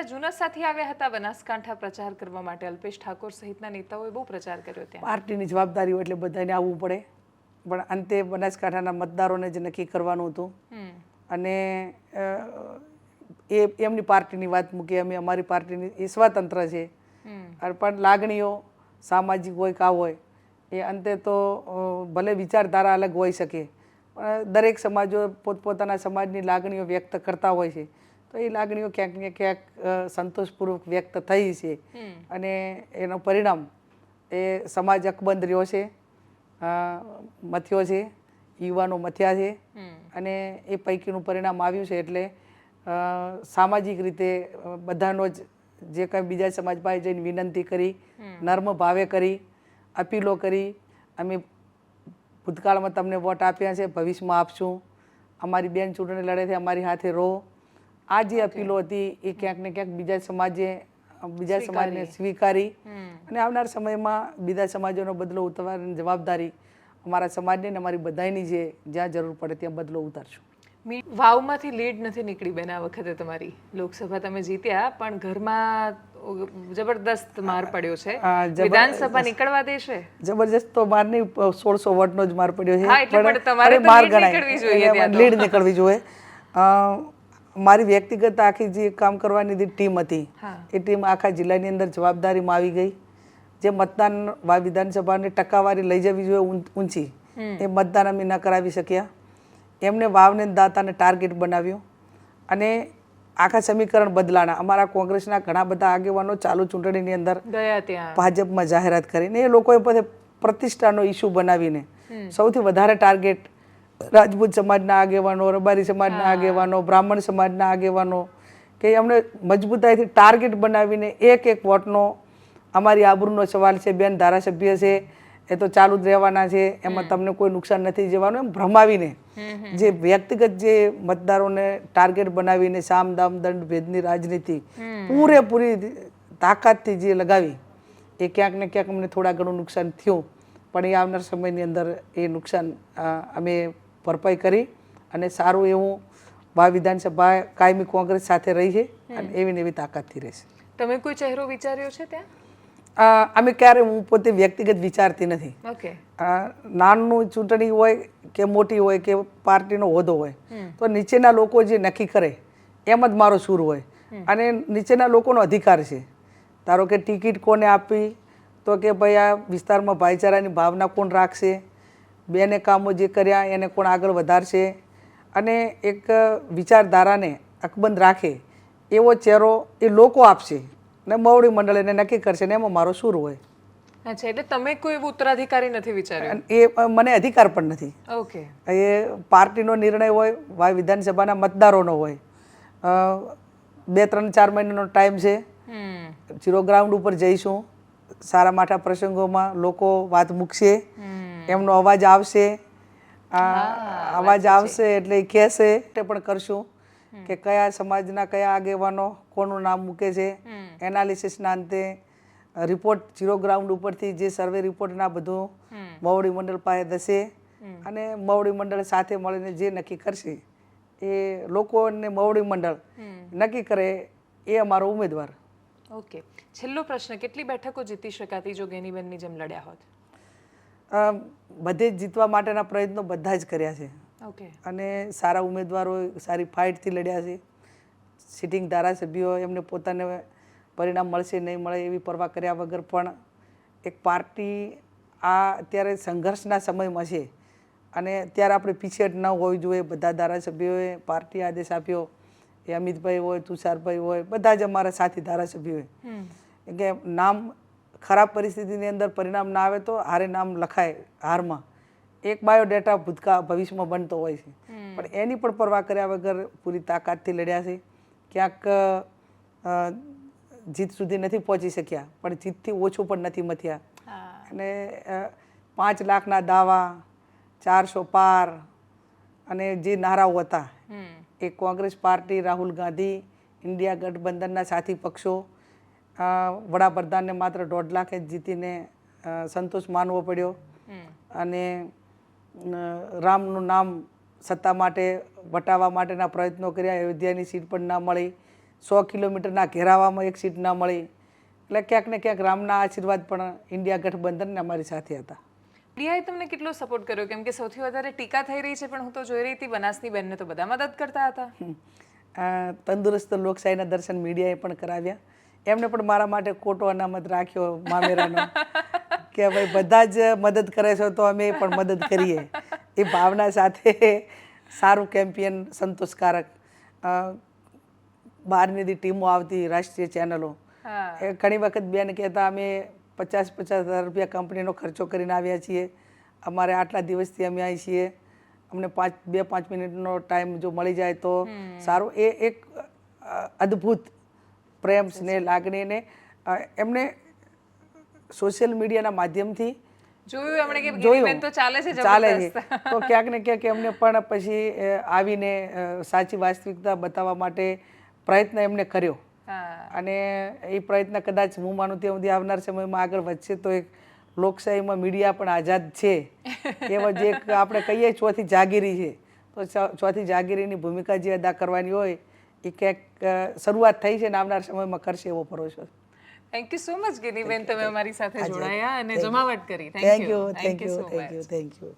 જૂના સાથી આવ્યા હતા બનાસકાંઠા પ્રચાર કરવા માટે. અલ્પેશ ઠાકોર સહિતના નેતાઓએ બહુ પ્રચાર કર્યો ત્યાં. પાર્ટીની જવાબદારી હોય એટલે બધાને આવવું પડે, પણ અંતે બનાસકાંઠાના મતદારોને જ નક્કી કરવાનું હતું. અને એમની પાર્ટીની વાત મૂકી, અમે અમારી પાર્ટીની એ સ્વતંત્ર છે. પણ લાગણીઓ સામાજિક હોય કા હોય એ અંતે તો ભલે વિચારધારા અલગ હોઈ શકે, પણ દરેક સમાજો પોતપોતાના સમાજની લાગણીઓ વ્યક્ત કરતા હોય છે. તો એ લાગણીઓ ક્યાંક ને ક્યાંક સંતોષપૂર્વક વ્યક્ત થઈ છે અને એનું પરિણામ એ સમાજ અકબંધ રહ્યો છે, મથ્યો છે, યુવાનો મથ્યા છે અને એ પૈકીનું પરિણામ આવ્યું છે. એટલે સામાજિક રીતે બધાનો જ જે કંઈ બીજા સમાજ પાસે જઈને વિનંતી કરી, નર્મ ભાવે કરી, અપીલો કરી, અમે ભૂતકાળમાં તમને વોટ આપ્યા છે, ભવિષ્યમાં આપશું, અમારી બેન ચૂંટણી લડે છે, અમારી સાથે રહો. આ જે અપીલો હતી એ ક્યાંક ને ક્યાંક બીજા સમાજને સ્વીકારી અને આવનાર સમયમાં બીજા સમાજોનો બદલો ઉતારવાની જવાબદારી અમારા સમાજની અને અમારી બધાની છે. જ્યાં જરૂર પડે ત્યાં બદલો ઉતારશું. વાવમાંથી લીડ નથી નીકળી બેન આ વખતે તમારી. લોકસભા તમે જીત્યા પણ ઘરમાં જબરદસ્ત માર પડ્યો છે. વિધાનસભા નીકળવા દેશે? જબરજસ્ત તો માર નહીં, 1600 વોટનો જ માર પડ્યો છે. પણ તમારે માર ગણાય, લીડ નીકળવી જોઈએ. મારી વ્યક્તિગત આખી જે કામ કરવાની ટીમ હતી એ ટીમ આખા જિલ્લાની અંદર જવાબદારીમાં આવી ગઈ. જે મતદાન વિધાનસભાની ટકાવારી લઈ જવી જોઈએ ઊંચી, એ મતદાન અમે ન કરાવી શક્યા. એમને વાવને દાતાને ટાર્ગેટ બનાવ્યું અને આખા સમીકરણ બદલાણા. અમારા કોંગ્રેસના ઘણા બધા આગેવાનો ચાલુ ચૂંટણીની અંદર ભાજપમાં જાહેરાત કરીને એ લોકોએ પોતે પ્રતિષ્ઠાનો ઇસ્યુ બનાવીને સૌથી વધારે ટાર્ગેટ રાજપૂત સમાજના આગેવાનો, રબારી સમાજના આગેવાનો, બ્રાહ્મણ સમાજના આગેવાનો, કે એમણે મજબૂતાઈથી ટાર્ગેટ બનાવીને એક વોટનો અમારી આબરૂનો સવાલ છે, બેન ધારાસભ્ય છે એ તો ચાલુ જ રહેવાના છે, એમાં તમને કોઈ નુકસાન નથી જવાનું, એમ ભ્રમાવીને જે વ્યક્તિગત જે મતદારોને ટાર્ગેટ બનાવીને સામ દામ દંડ ભેદની રાજનીતિ પૂરેપૂરી તાકાતથી જે લગાવી એ ક્યાંક ને ક્યાંક અમને થોડા ઘણું નુકસાન થયું. પણ એ આવનાર સમયની અંદર એ નુકસાન અમે ભરપાઈ કરી અને સારું એવું વિધાનસભા કાયમી કોંગ્રેસ સાથે રહી છે અને એવી ને એવી તાકાતથી રહેશે. તમે કોઈ ચહેરો વિચાર્યો છે ત્યાં? અમે ક્યારે, હું પોતે વ્યક્તિગત વિચારતી નથી. નાનું ચૂંટણી હોય કે મોટી હોય કે પાર્ટીનો હોદ્દો હોય તો નીચેના લોકો જે નક્કી કરે એમ જ મારો સૂર હોય અને નીચેના લોકોનો અધિકાર છે. ધારો કે ટિકિટ કોને આપવી, તો કે ભાઈ આ વિસ્તારમાં ભાઈચારાની ભાવના કોણ રાખશે, બેને કામો જે કર્યા એને કોણ આગળ વધારશે અને એક વિચારધારાને અકબંધ રાખે એવો ચહેરો એ લોકો આપશે ને મવડી મંડળ એને નક્કી કરશે ને એમાં મારો સૂર હોય. અચ્છા, એટલે તમે કોઈ ઉત્તરાધિકારી નથી વિચાર્યો? એ મને અધિકાર પણ નથી. ઓકે, એ પાર્ટીનો નિર્ણય હોય, વિધાનસભાના મતદારોનો હોય. 2-3-4 મહિનાનો ટાઈમ છે. 0 ગ્રાઉન્ડ ઉપર જઈશું. સારા માઠા પ્રસંગોમાં લોકો વાત મૂકશે, એમનો અવાજ આવશે. અવાજ આવશે એટલે એ કહેશે પણ કરશું કે કયા સમાજના કયા આગેવાનો કોનું નામ મૂકે છે. એનાલિસિસના અંતે રિપોર્ટ 0 ગ્રાઉન્ડ ઉપરથી જે સર્વે રિપોર્ટના બધું મવડી મંડળ પાસે જશે અને મવડી મંડળ સાથે મળીને જે નક્કી કરશે એ લોકોને મવડી મંડળ નક્કી કરે એ અમારો ઉમેદવાર. ઓકે, છેલ્લો પ્રશ્ન, કેટલી બેઠકો જીતી શકાતી જો ગેનીબેનની જેમ લડ્યા હોત? બધે જ જીતવા માટેના પ્રયત્નો બધા જ કર્યા છે. ઓકે, અને સારા ઉમેદવારો સારી ફાઇટથી લડ્યા છે. સિટિંગ ધારાસભ્યો એમને પોતાને પરિણામ મળશે નહીં મળે એવી પરવા કર્યા વગર પણ એક પાર્ટી આ અત્યારે સંઘર્ષના સમયમાં છે અને ત્યારે આપણે પીછેહટ ન હોવી જોઈએ. બધા ધારાસભ્યોએ પાર્ટી આદેશ આપ્યો, એ અમિતભાઈ હોય, તુષારભાઈ હોય, બધા જ અમારા સાથી ધારાસભ્યોએ કે નામ ખરાબ પરિસ્થિતિની અંદર પરિણામ ના આવે તો હારે નામ લખાય હારમાં. એક બાયોડેટા ભવિષ્યમાં બનતો હોય છે, પણ એની પણ પરવા કર્યા વગર પૂરી તાકાતથી લડ્યા છે. ક્યાંક જીત સુધી નથી પહોંચી શક્યા પણ જીતથી ઓછું પણ નથી મથ્યા. અને 5 લાખના દાવા, 400 પાર અને જે નારાઓ હતા એ કોંગ્રેસ પાર્ટી, રાહુલ ગાંધી, ઇન્ડિયા ગઠબંધનના સાથી પક્ષો વડાપ્રધાનને માત્ર 1.5 લાખે જીતીને સંતોષ માનવો પડ્યો અને રામનું નામ સત્તા માટે વટાવવા માટેના પ્રયત્નો કર્યા. અયોધ્યાની સીટ પણ ના મળી, 100 કિલોમીટરના ઘેરાવામાં એક સીટ ના મળી. એટલે ક્યાંક ને ક્યાંક રામના આશીર્વાદ પણ ઇન્ડિયા ગઠબંધનને અમારી સાથે હતા. મીડિયાએ તમને કેટલો સપોર્ટ કર્યો? કેમ કે સૌથી વધારે ટીકા થઈ રહી છે, પણ હું તો જોઈ રહી હતી બનાસની બેનને તો બધા મદદ કરતા હતા. તંદુરસ્ત લોકશાહીના દર્શન મીડિયાએ પણ કરાવ્યા. એમને પણ મારા માટે ખોટો અનામત રાખ્યો મામેરાનો કે ભાઈ બધા જ મદદ કરે છે તો અમે પણ મદદ કરીએ. એ ભાવના સાથે સારું કેમ્પિયન, સંતોષકારક. બહારની ટીમો આવતી, રાષ્ટ્રીય ચેનલો, એ ઘણી વખત બેન કહેતા અમે 50,000 રૂપિયા કંપનીનો ખર્ચો કરીને આવ્યા છીએ, અમારે આટલા દિવસથી અમે અહીં છીએ, અમને 2-5 મિનિટનો ટાઈમ જો મળી જાય તો સારું. એ એક અદ્ભુત પ્રેમ, સ્નેહ, લાગણીને એમને સોશિયલ મીડિયાના માધ્યમથી જોયું ચાલે છે. તો ક્યાંક ને ક્યાંક એમને પણ પછી આવીને સાચી વાસ્તવિકતા બતાવવા માટે પ્રયત્ન એમને કર્યો. અને એ પ્રયત્ન કદાચ હું માનું ત્યાં સુધી આવનાર સમયમાં આગળ વધશે તો એક લોકશાહીમાં મીડિયા પણ આઝાદ છે એવા જે આપણે કહીએ ચોથી જાગીરી છે, તો ચોથી જાગીરીની ભૂમિકા જે અદા કરવાની હોય એ ક્યાંક શરૂઆત થઈ છે ને આવનાર સમયમાં કરશે એવો ભરોસો. Thank you so much Geniben, તમે અમારી સાથે જોડાયા અને જમાવટ કરી. Thank you.